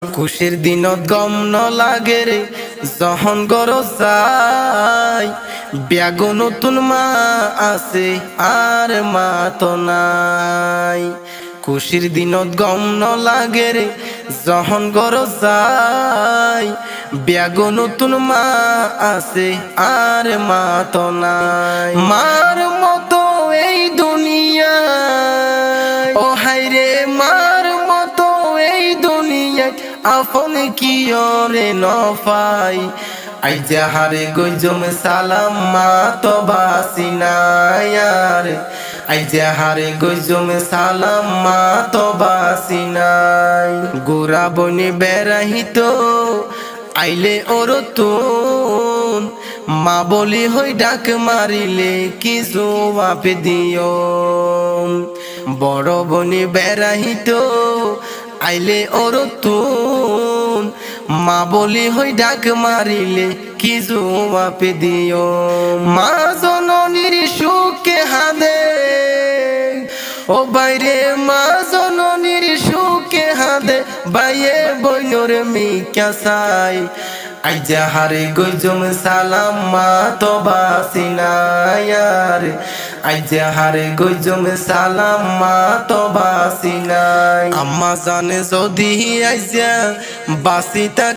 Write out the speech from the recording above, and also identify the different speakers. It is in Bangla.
Speaker 1: খুশির দিনত গম নলাগে রে যখন গরজ যায়, ব্যাগো নতুন মা আছে আর মা তো নাই। খুশির দিনত গম নলাগে রে যখন গরজ যায়, ব্যাগো নতুন মা আছে আর মা তো নাই। মার মতো এই দুনিয়ায়, ও হায়রে মার মতো এই দুনিয়ায় আপন কি ওরে নফাই। আইজা হারে গইজম সালাম মা তো বাসি নাই আর, আইজা হারে গইজম সালাম মা তো বাসি নাই। গোরা বনি বেড়াহিত আইলে ওর তুন, মা বলি হই ডাক মারিলে কি জবাব দিও। বড় বনি বেড়াহিত আইলে ওর তুন, মা বলি হই ডাক মারিলে কি জবাব দিও। মা জননীর সুখে হাদে, ও বাইরে মা জননীর সুখে হাদে, বাইয়ে বইনর মিকা চাই। আইজা হারে গইজম সালাম মা তো বাসি নাই আর, আইজা হারে গইজম সালাম মা তো বাসি নাই। আম্মা জানে যদি আইজা বাসি